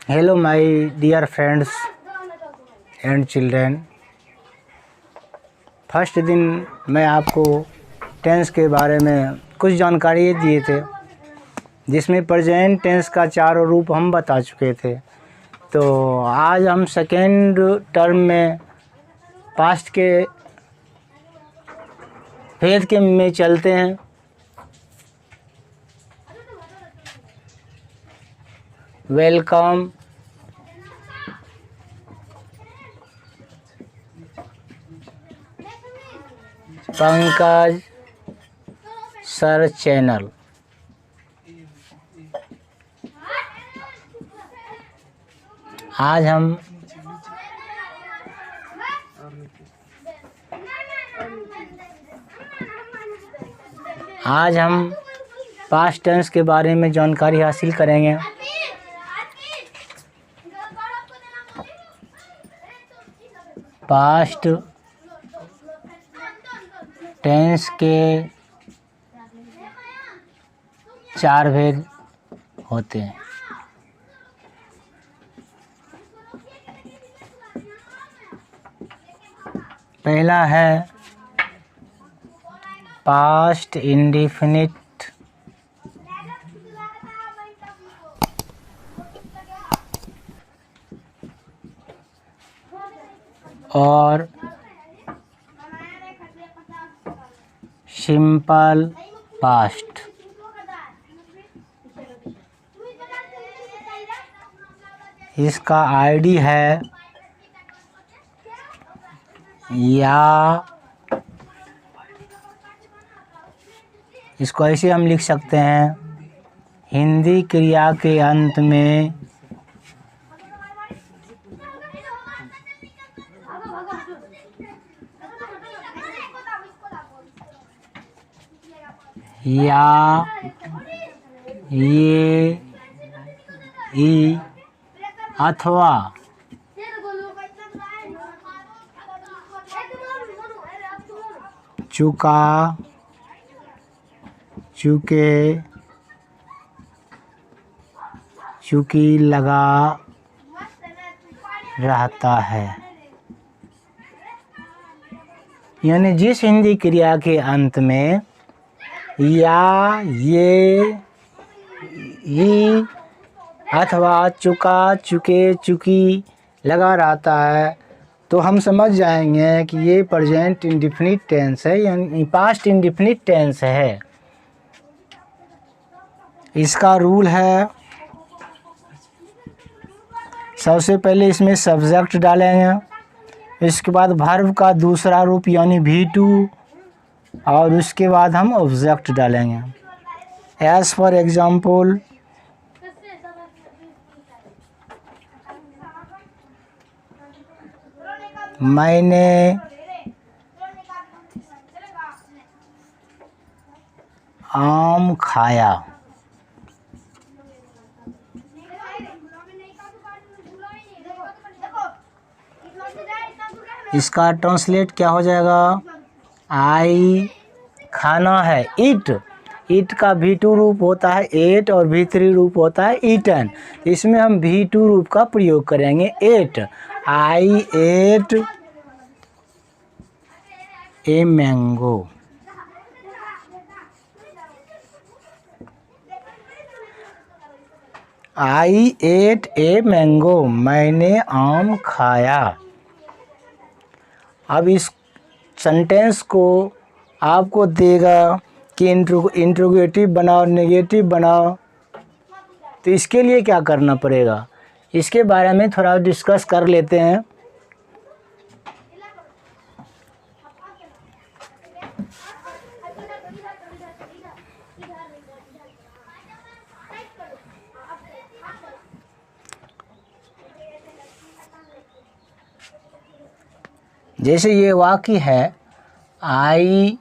Hello my dear friends and children। First दिन मैं आपको टेंस के बारे में कुछ जानकारी दिए थे, जिसमें प्रेजेंट टेंस का चारों रूप हम बता चुके थे। तो आज हम सेकेंड टर्म में पास्ट के फेज के में चलते हैं। Welcome Pankaj sir channel. आज हम पास्ट टेंस के बारे में जानकारी हासिल करेंगे। पास्ट टेंस के 4 भेद होते हैं। पहला है पास्ट इंडेफिनिट, और सिंपल पास्ट। इसका आईडी है या इसको ऐसे हम लिख सकते हैं, हिंदी क्रिया के अंत में या ये ई अथवा चुका, चुके, चुकी लगा रहता है। यानी जिस हिंदी क्रिया के अंत में या ये अथवा चुका, चुके, चुकी लगा रहता है, तो हम समझ जाएंगे कि ये प्रेजेंट इंडेफिनिट टेंस है, यानी पास्ट इंडेफिनिट टेंस है। इसका रूल है, सबसे पहले इसमें सब्जेक्ट डालेंगे, इसके बाद वर्ब का दूसरा रूप यानी V2, और उसके बाद हम ऑब्जेक्ट डालेंगे। एज फॉर एग्जाम्पल, मैंने आम खाया। इसका ट्रांसलेट क्या हो जाएगा? आई खाना है, इट का V2 रूप होता है एट और V3 रूप होता है ईटन। इसमें हम V2 रूप का प्रयोग करेंगे, ate. I ate a mango. I ate a mango, मैंने आम खाया। अब इस सेंटेंस को आपको देगा कि इंट्रोगेटिव बनाओ, नेगेटिव बनाओ। तो इसके लिए क्या करना पड़ेगा, इसके बारे में थोड़ा डिस्कस कर लेते हैं। जैसे ये वाक्य है, आई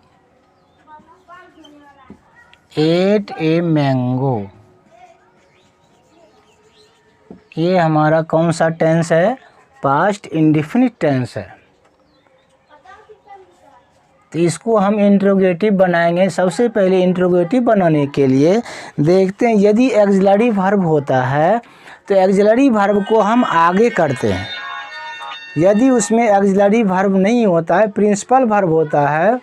एट ए मैंगो, ये हमारा कौन सा टेंस है? पास्ट इंडेफिनिट टेंस है। तो इसको हम इंट्रोगेटिव बनाएंगे। सबसे पहले इंट्रोगेटिव बनाने के लिए देखते हैं, यदि एक्सिलरी वर्ब होता है तो एक्सिलरी वर्ब को हम आगे करते हैं। यदि उसमें एक्सिलरी वर्ब नहीं होता है, प्रिंसिपल वर्ब होता है,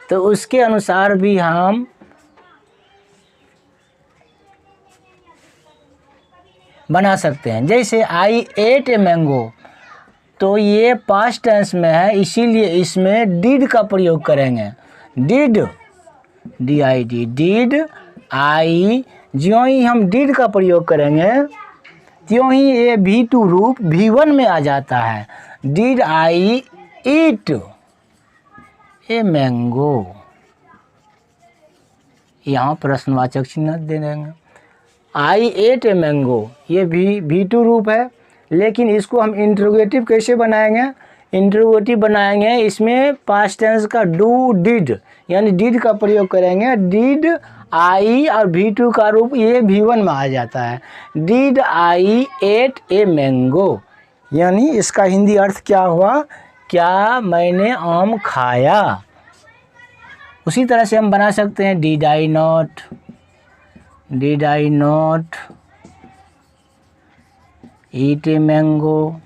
तो उसके अनुसार भी हम बना सकते हैं। जैसे आई एट ए मैंगो, तो ये पास्ट टेंस में है, इसीलिए इसमें डिड का प्रयोग करेंगे। Did, DID, did I. ज्यों ही हम डिड का प्रयोग करेंगे त्यों ही ये V2 रूप V1 में आ जाता है। Did I eat a mango, यहाँ प्रश्नवाचक चिन्ह दे देंगे। आई एट ए मैंगो, ये V2 रूप है, लेकिन इसको हम इंट्रोगेटिव कैसे बनाएंगे? इंट्रोगेटिव बनाएंगे, इसमें पास्ट टेंस का डू डिड यानी डिड का प्रयोग करेंगे। डिड आई और V2 का रूप ये V1 में आ जाता है। Did I ate a mango, यानी इसका हिंदी अर्थ क्या हुआ? क्या मैंने आम खाया। उसी तरह से हम बना सकते हैं did I not, did I not eat a mango,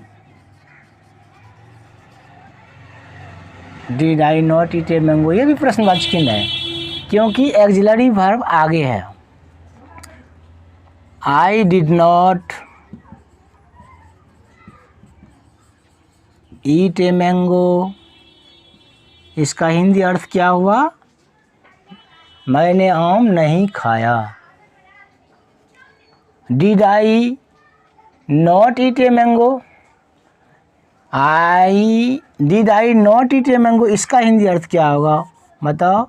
did I not eat a mango. ये भी प्रश्नवाचक चिन्ह है क्योंकि एक्सिलरी वर्ब आगे है। I did not eat a mango, इसका हिंदी अर्थ क्या हुआ? मैंने आम नहीं खाया। Did I not eat a mango, did I not eat a mango, इसका हिंदी अर्थ क्या होगा बताओ?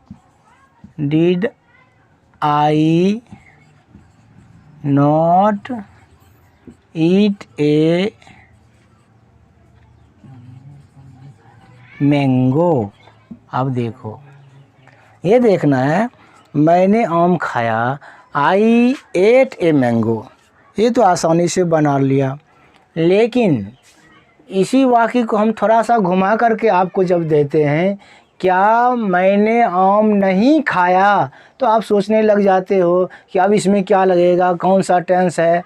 Did I not eat a mango. अब देखो, ये देखना है, मैंने आम खाया, आई एट ए मैंगो, ये तो आसानी से बना लिया। लेकिन इसी वाक्य को हम थोड़ा सा घुमा करके आपको जब देते हैं, क्या मैंने आम नहीं खाया, तो आप सोचने लग जाते हो कि अब इसमें क्या लगेगा, कौन सा टेंस है।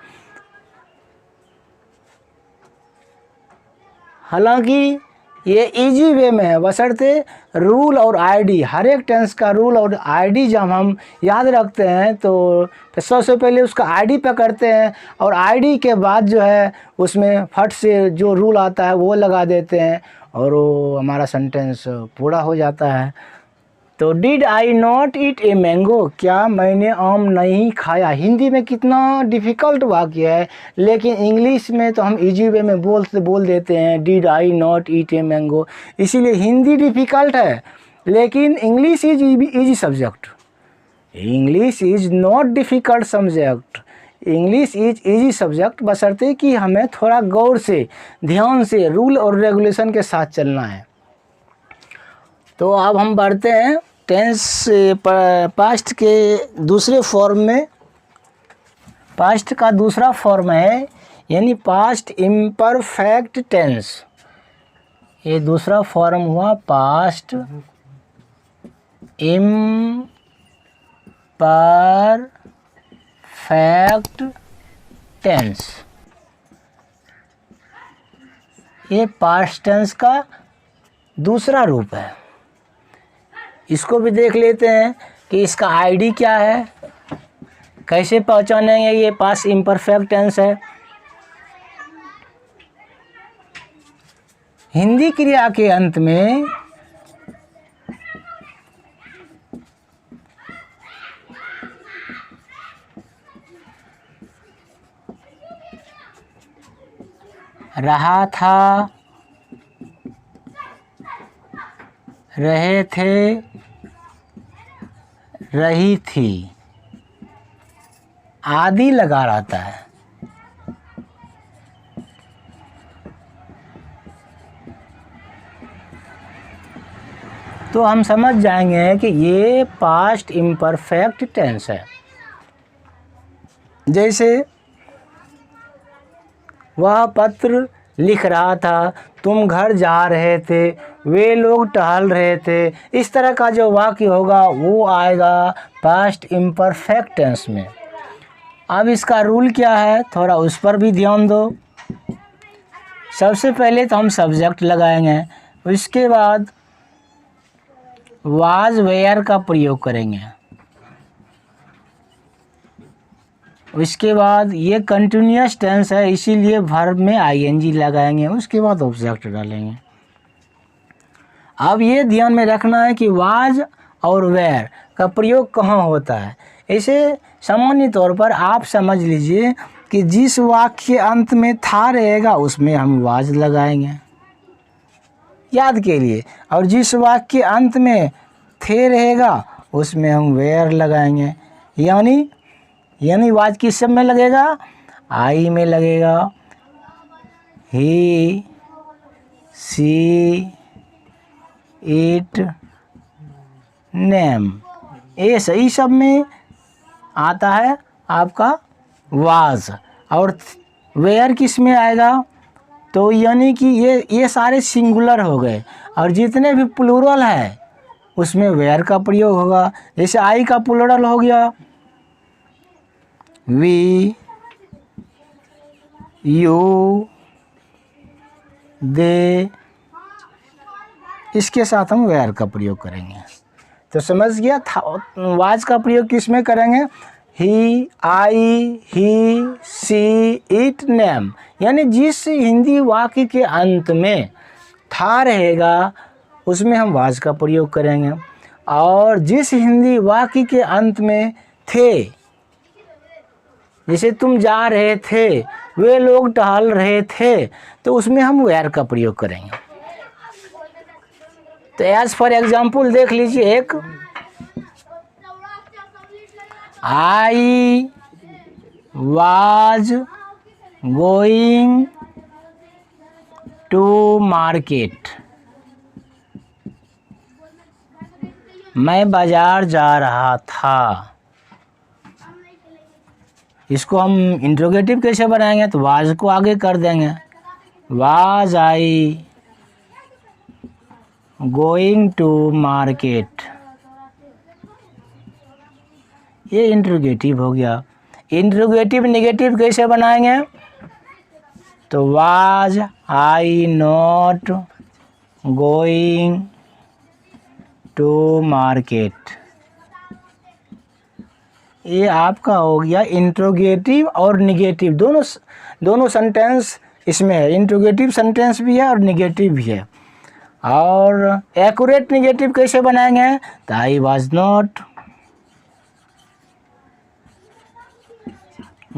हालांकि ये इजी वे में है, बशर्ते रूल और आईडी, हर एक टेंस का रूल और आईडी जब हम याद रखते हैं तो सबसे पहले उसका आईडी पकड़ते हैं और आईडी के बाद जो है उसमें फट से जो रूल आता है वो लगा देते हैं और वो हमारा सेंटेंस पूरा हो जाता है। तो did I not eat a mango, क्या मैंने आम नहीं खाया। हिंदी में कितना डिफ़िकल्ट वाक्य है, लेकिन इंग्लिश में तो हम इजी वे में बोल देते हैं did I not eat a mango. इसीलिए हिंदी डिफ़िकल्ट है, लेकिन English is easy subject. English is not difficult subject, English is easy subject, बशर्ते कि हमें थोड़ा गौर से, ध्यान से, रूल और रेगुलेशन के साथ चलना है। तो अब हम बढ़ते हैं टेंस पास्ट के दूसरे फॉर्म में। पास्ट का दूसरा फॉर्म है यानी पास्ट इम्परफेक्ट टेंस। ये दूसरा फॉर्म हुआ पास्ट इम्परफेक्ट टेंस। ये पास्ट टेंस का दूसरा रूप है। इसको भी देख लेते हैं कि इसका आईडी क्या है, कैसे पहचानेंगे ये पास्ट इम्परफेक्ट टेंस है। हिंदी क्रिया के अंत में रहा था, रहे थे, रही थी आदि लगा रहता है। तो हम समझ जाएंगे कि ये पास्ट इम्परफेक्ट टेंस है। जैसे वह पत्र लिख रहा था, तुम घर जा रहे थे, वे लोग टहल रहे थे। इस तरह का जो वाक्य होगा वो आएगा पास्ट इम्परफेक्ट टेंस में। अब इसका रूल क्या है, थोड़ा उस पर भी ध्यान दो। सबसे पहले तो हम सब्जेक्ट लगाएंगे, उसके बाद वाज वेयर का प्रयोग करेंगे, उसके बाद ये कंटिन्यूअस टेंस है इसीलिए वर्ब में आईएनजी लगाएंगे, उसके बाद ऑब्जेक्ट डालेंगे। अब ये ध्यान में रखना है कि वाज और वेयर का प्रयोग कहाँ होता है। इसे सामान्य तौर पर आप समझ लीजिए कि जिस वाक्य के अंत में था रहेगा उसमें हम वाज लगाएंगे याद के लिए, और जिस वाक्य के अंत में थे रहेगा उसमें हम वेयर लगाएंगे। यानी वाज किस सब में लगेगा, आई में लगेगा, ही, सी, इट, नेम, ये सही सब में आता है आपका वाज। और वेयर किस में आएगा, तो यानी कि ये सारे सिंगुलर हो गए, और जितने भी प्लूरल है उसमें वेयर का प्रयोग होगा। जैसे आई का प्लूरल हो गया वी, यू, दे, इसके साथ हम वेयर का प्रयोग करेंगे। तो समझ गया था वाज का प्रयोग किस में करेंगे, ही, आई, ही, सी, इट, नेम, यानी जिस हिंदी वाक्य के अंत में था रहेगा उसमें हम वाज का प्रयोग करेंगे, और जिस हिंदी वाक्य के अंत में थे, जैसे तुम जा रहे थे, वे लोग टहल रहे थे, तो उसमें हम वेयर का प्रयोग करेंगे। तो एज फॉर एग्जाम्पल देख लीजिए, एक I was going to market, मैं बाजार जा रहा था। इसको हम इंट्रोगेटिव कैसे बनाएंगे, तो वाज को आगे कर देंगे, was I going to market, ये इंट्रोगेटिव हो गया। इंट्रोगेटिव नेगेटिव कैसे बनाएंगे, तो was I not going to market, ये आपका हो गया इंट्रोगेटिव और निगेटिव, दोनों सेंटेंस इसमें है। इंट्रोगेटिव सेंटेंस भी है और निगेटिव भी है। और एक्यूरेट निगेटिव कैसे बनाएंगे, तो I was not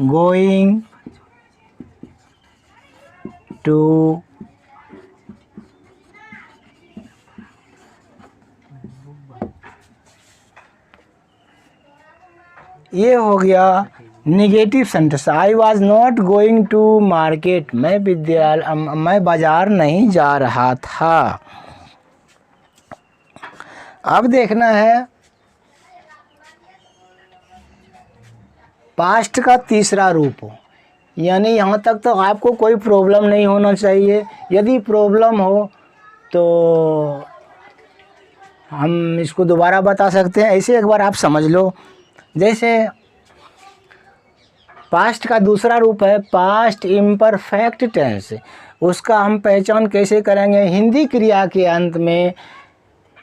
going to ये हो गया negative sentence. I was not going to market, मैं बाजार नहीं जा रहा था। अब देखना है पास्ट का तीसरा रूप हो, यानी यहाँ तक तो आपको कोई प्रॉब्लम नहीं होना चाहिए। यदि प्रॉब्लम हो तो हम इसको दोबारा बता सकते हैं, ऐसे एक बार आप समझ लो। जैसे पास्ट का दूसरा रूप है पास्ट इम्परफेक्ट टेंस, उसका हम पहचान कैसे करेंगे, हिंदी क्रिया के अंत में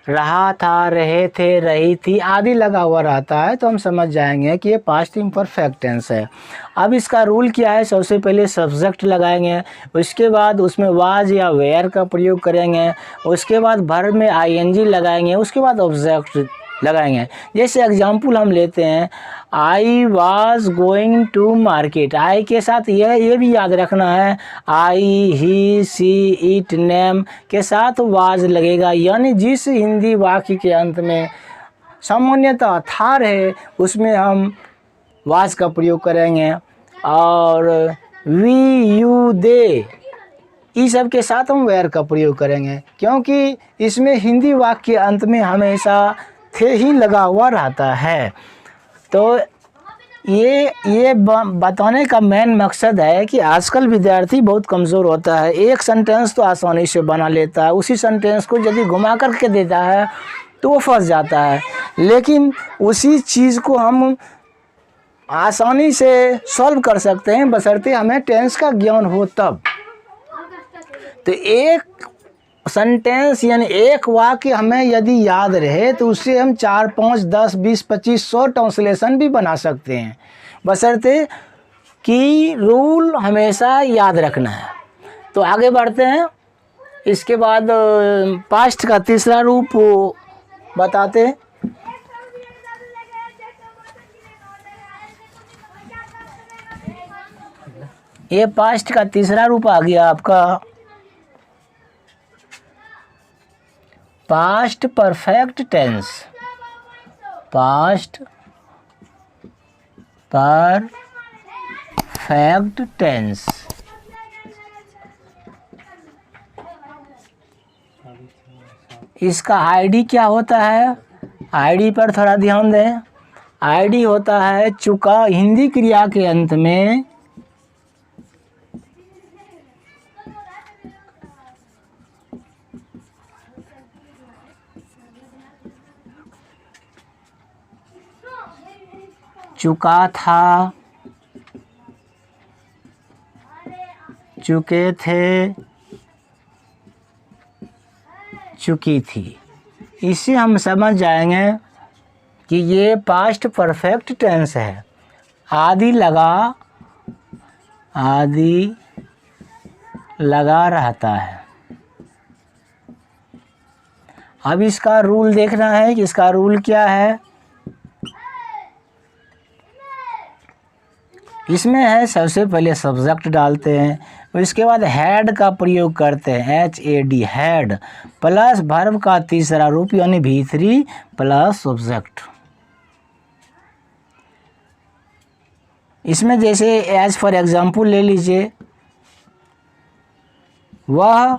रहा था, रहे थे, रही थी आदि लगा हुआ रहता है तो हम समझ जाएंगे कि ये पास्ट इम्परफेक्ट टेंस है। अब इसका रूल क्या है, सबसे पहले सब्जेक्ट लगाएंगे, उसके बाद उसमें वाज या वेयर का प्रयोग करेंगे, उसके बाद वर्ब में आईएनजी लगाएंगे, उसके बाद ऑब्जेक्ट लगाएंगे। जैसे एग्जाम्पल हम लेते हैं, I was going to market, I के साथ ये भी याद रखना है, आई, ही, सी, इट, नेम के साथ वाज लगेगा, यानी जिस हिंदी वाक्य के अंत में सामान्यतः था रहे उसमें हम वाज का प्रयोग करेंगे। और वी, यू, दे इस सब के साथ हम वेयर का प्रयोग करेंगे, क्योंकि इसमें हिंदी वाक्य के अंत में हमेशा थे ही लगा हुआ रहता है। तो ये बताने का मेन मकसद है कि आजकल विद्यार्थी बहुत कमज़ोर होता है। एक सेंटेंस तो आसानी से बना लेता है, उसी सेंटेंस को यदि घुमा करके देता है तो वो फंस जाता है। लेकिन उसी चीज़ को हम आसानी से सॉल्व कर सकते हैं बशर्ते हमें टेंस का ज्ञान हो तब। तो एक सेंटेंस यानी एक वाक्य हमें यदि याद रहे तो उससे हम 4, 5, 10, 20, 25, 100 ट्रांसलेशन भी बना सकते हैं, बशर्ते कि रूल हमेशा याद रखना है। तो आगे बढ़ते हैं। इसके बाद पास्ट का तीसरा रूप बताते हैं। ये पास्ट का तीसरा रूप आ गया आपका past perfect tense. Past perfect tense. इसका आईडी क्या होता है? आईडी पर थोड़ा ध्यान दें। आईडी होता है चुका, हिंदी क्रिया के अंत में चुका था, चुके थे, चुकी थी। इससे हम समझ जाएंगे कि ये पास्ट परफेक्ट टेंस है। आदि लगा रहता है। अब इसका रूल देखना है कि इसका रूल क्या है। इसमें है सबसे पहले सब्जेक्ट डालते हैं, इसके बाद हैड का प्रयोग करते हैं, HAD हैड, प्लस वर्ब का तीसरा रूप यानी V3 प्लस सब्जेक्ट। इसमें जैसे एज फॉर एग्जाम्पल ले लीजिए, वह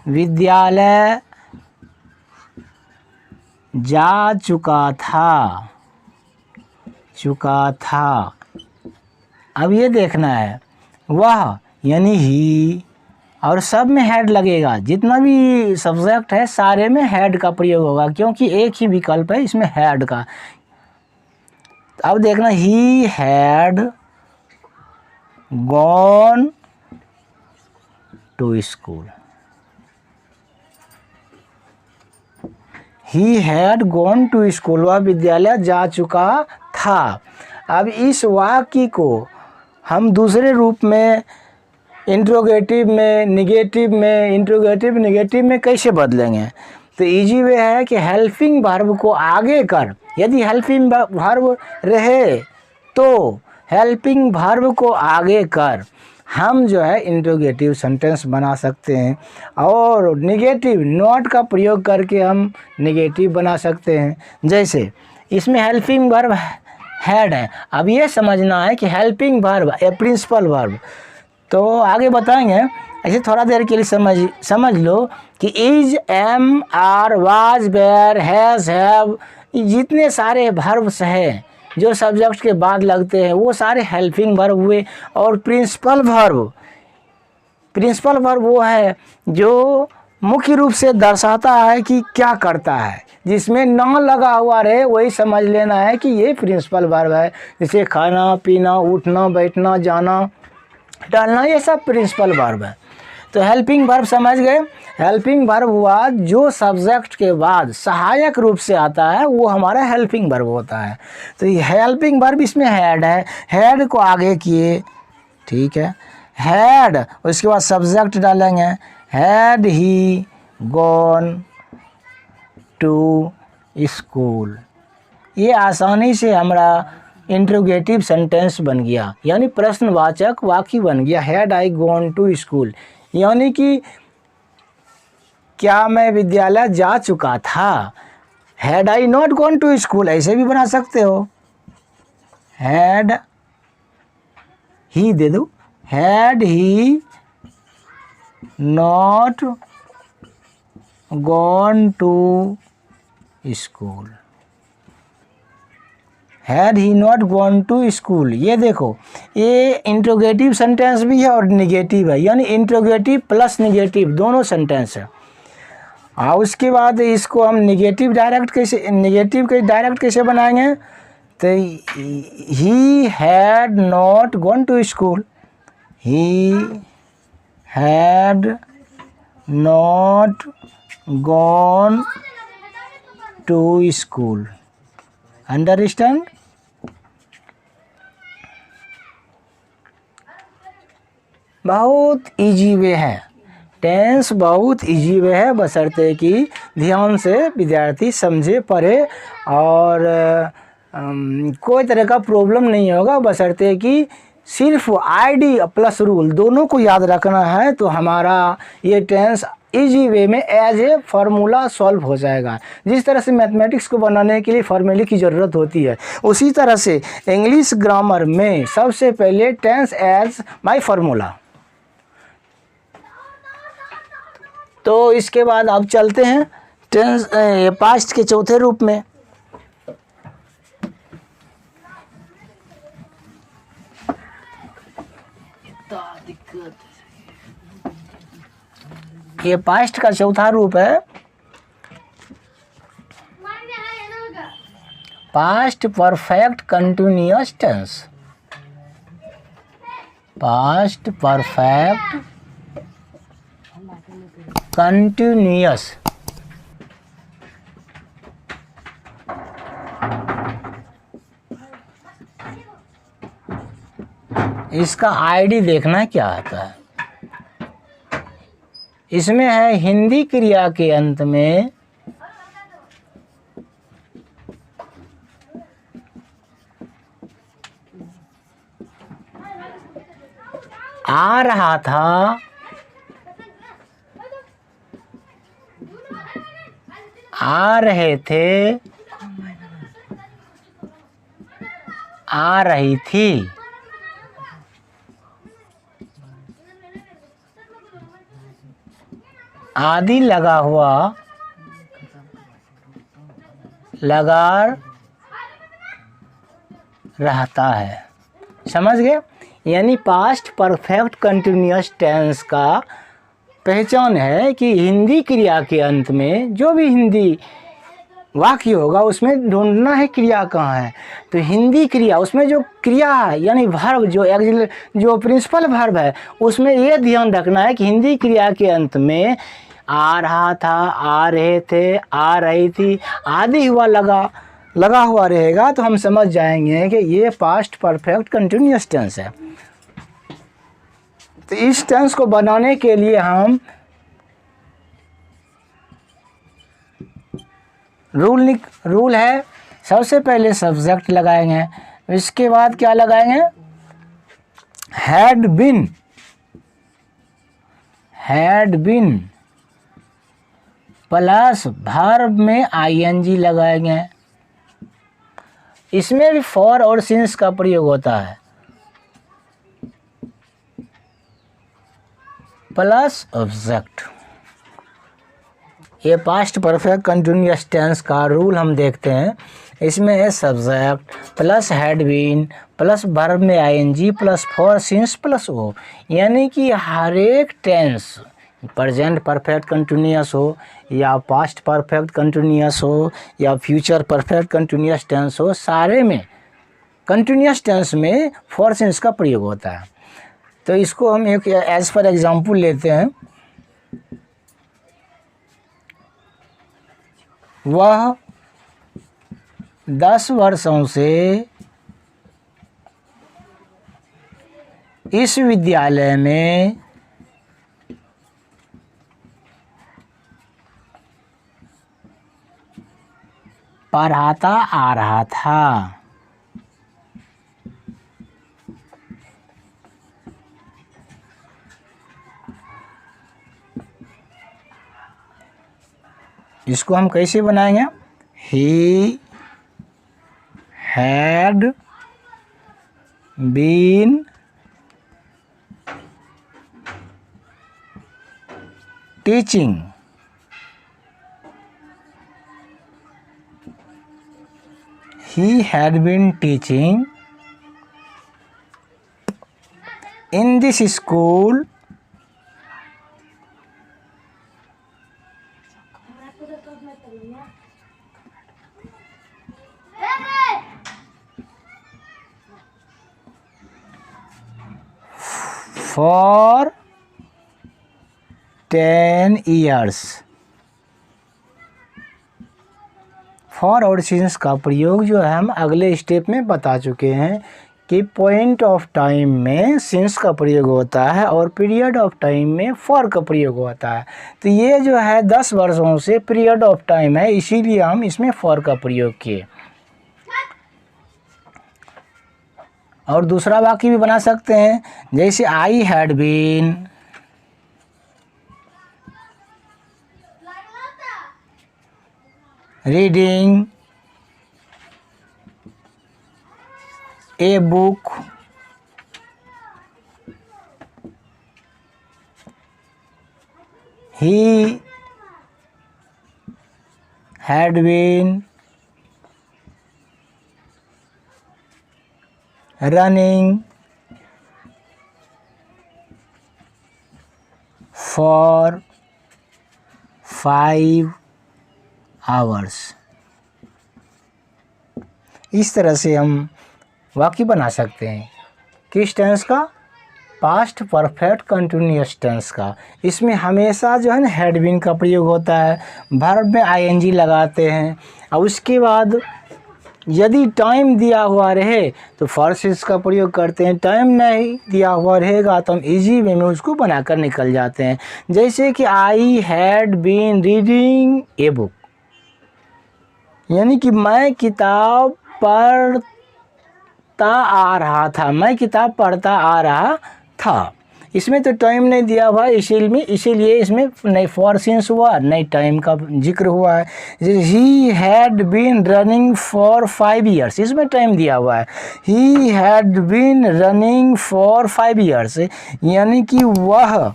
विद्यालय जा चुका था। अब ये देखना है वह यानी ही, और सब में हैड लगेगा। जितना भी सब्जेक्ट है सारे में हैड का प्रयोग होगा, क्योंकि एक ही विकल्प है इसमें हैड का। अब देखना, he had gone to school. He had gone to school, वह विद्यालय जा चुका था। अब इस वाक्य को हम दूसरे रूप में इंट्रोगेटिव में, निगेटिव में, इंट्रोगेटिव निगेटिव में कैसे बदलेंगे? तो इजी वे है कि हेल्पिंग वर्ब को आगे कर। यदि हेल्पिंग वर्ब रहे तो हेल्पिंग वर्ब को आगे कर हम जो है इंट्रोगेटिव सेंटेंस बना सकते हैं, और निगेटिव नॉट का प्रयोग करके हम निगेटिव बना सकते हैं। जैसे इसमें हेल्पिंग वर्ब हैड है। अब ये समझना है कि हेल्पिंग वर्ब ए प्रिंसिपल वर्ब। तो आगे बताएंगे, ऐसे थोड़ा देर के लिए समझ लो कि is, am, are, was, were, has, have, जितने सारे वर्ब्स हैं जो सब्जेक्ट के बाद लगते हैं वो सारे हेल्पिंग वर्ब हुए। और प्रिंसिपल वर्ब वो है जो मुख्य रूप से दर्शाता है कि क्या करता है, जिसमें ना लगा हुआ रहे वही समझ लेना है कि ये प्रिंसिपल वर्ब है। जैसे खाना, पीना, उठना, बैठना, जाना, टहलना, ये सब प्रिंसिपल वर्ब है। तो हेल्पिंग वर्ब समझ गए। हेल्पिंग वर्ब हुआ जो सब्जेक्ट के बाद सहायक रूप से आता है, वो हमारा हेल्पिंग वर्ब होता है। तो ये हेल्पिंग वर्ब इसमें हैड है, हैड को आगे किए, ठीक है, हैड, उसके बाद सब्जेक्ट डालेंगे, had he gone to school. ये आसानी से हमारा इंट्रोगेटिव सेंटेंस बन गया, यानी प्रश्नवाचक वाक्य बन गया। Had I gone to school, यानी कि क्या मैं विद्यालय जा चुका था। Had I not gone to school ऐसे भी बना सकते हो, हैड ही दे दो, had he not gone to school, had he not gone to school. ये देखो, ये इंट्रोगेटिव सेंटेंस भी है और निगेटिव है, यानी इंट्रोगेटिव प्लस निगेटिव दोनों सेंटेंस है। और उसके बाद इसको हम निगेटिव डायरेक्ट कैसे बनाएंगे, तो he had not gone to school, he had not gone to school. Understand. बहुत इजी वे है, टेंस बहुत इजी वे है, बशर्ते कि ध्यान से विद्यार्थी समझे पढ़े और कोई तरह का प्रॉब्लम नहीं होगा, बशर्ते कि सिर्फ आईडी प्लस रूल दोनों को याद रखना है तो हमारा ये टेंस इजी वे में एज ए फार्मूला सॉल्व हो जाएगा। जिस तरह से मैथमेटिक्स को बनाने के लिए फार्मूले की ज़रूरत होती है, उसी तरह से इंग्लिश ग्रामर में सबसे पहले टेंस एज बाय फार्मूला। तो इसके बाद अब चलते हैं टेंस पास्ट के चौथे रूप में। ये पास्ट का चौथा रूप है past perfect continuous tense. Past perfect continuous. इसका आईडी देखना क्या आता है। इसमें है हिंदी क्रिया के अंत में आ रहा था, आ रहे थे, आ रही थी। आदि लगा हुआ, लगा रहता है। समझ गए। यानी पास्ट परफेक्ट कंटिन्यूअस टेंस का पहचान है कि हिंदी क्रिया के अंत में जो भी हिंदी वाक्य होगा उसमें ढूंढना है क्रिया कहाँ है। तो हिंदी क्रिया उसमें जो क्रिया है यानी वर्ब जो प्रिंसिपल वर्ब है उसमें ये ध्यान रखना है कि हिंदी क्रिया के अंत में आ रहा था, आ रहे थे, आ रही थी आदि हुआ लगा हुआ रहेगा तो हम समझ जाएंगे कि ये पास्ट परफेक्ट कंटिन्यूअस टेंस है। तो इस टेंस को बनाने के लिए हम रूल है, सबसे पहले सब्जेक्ट लगाएंगे, इसके बाद क्या लगाएंगे, हैड बीन प्लस वर्ब में आईएनजी लगाएंगे। इसमें भी फॉर और सिंस का प्रयोग होता है, प्लस ऑब्जेक्ट। ये पास्ट परफेक्ट कंटिन्यूअस टेंस का रूल हम देखते हैं। इसमें है subject plus had been plus verb में ING plus for since plus O. यानी कि हर एक टेंस प्रेजेंट परफेक्ट कंटिन्यूअस हो या पास्ट परफेक्ट कंटिन्यूअस हो या फ्यूचर परफेक्ट कंटिन्यूअस टेंस हो, सारे में कंटिन्यूअस टेंस में फॉर सिंस का प्रयोग होता है। तो इसको हम एक एज फॉर एग्जांपल लेते हैं। वह 10 वर्षों से इस विद्यालय में पढ़ाता आ रहा था। इसको हम कैसे बनाएंगे, he had been teaching he had been teaching in this school for 10 years। For और सिंस का प्रयोग जो है हम अगले स्टेप में बता चुके हैं कि पॉइंट ऑफ टाइम में सिंस का प्रयोग होता है और पीरियड ऑफ टाइम में फॉर का प्रयोग होता है। तो ये जो है 10 वर्षों से पीरियड ऑफ टाइम है, इसीलिए हम इसमें फॉर का प्रयोग किए। और दूसरा वाक्य भी बना सकते हैं, जैसे I had been reading a book he had been running for 5 hours। इस तरह से हम वाक्य बना सकते हैं। किस टेंस का? पास्ट परफेक्ट कंटिन्यूअस टेंस का। इसमें हमेशा जो है ना हैड बीन का प्रयोग होता है, वर्ब में आईएनजी लगाते हैं और उसके बाद यदि टाइम दिया हुआ रहे तो फॉर का प्रयोग करते हैं, टाइम नहीं दिया हुआ रहेगा तो हम इजी वे में उसको बनाकर निकल जाते हैं। जैसे कि I had been reading a book, यानी कि मैं किताब पढ़ता आ रहा था, मैं किताब पढ़ता आ रहा था। इसमें तो टाइम नहीं दिया हुआ है, इसीलिए इसमें नहीं फॉर सिंस हुआ, नहीं टाइम का जिक्र हुआ है। He had been running for 5 years, इसमें टाइम दिया हुआ है। He had been running for 5 years, यानी कि वह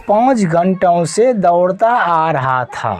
5 घंटों से दौड़ता आ रहा था।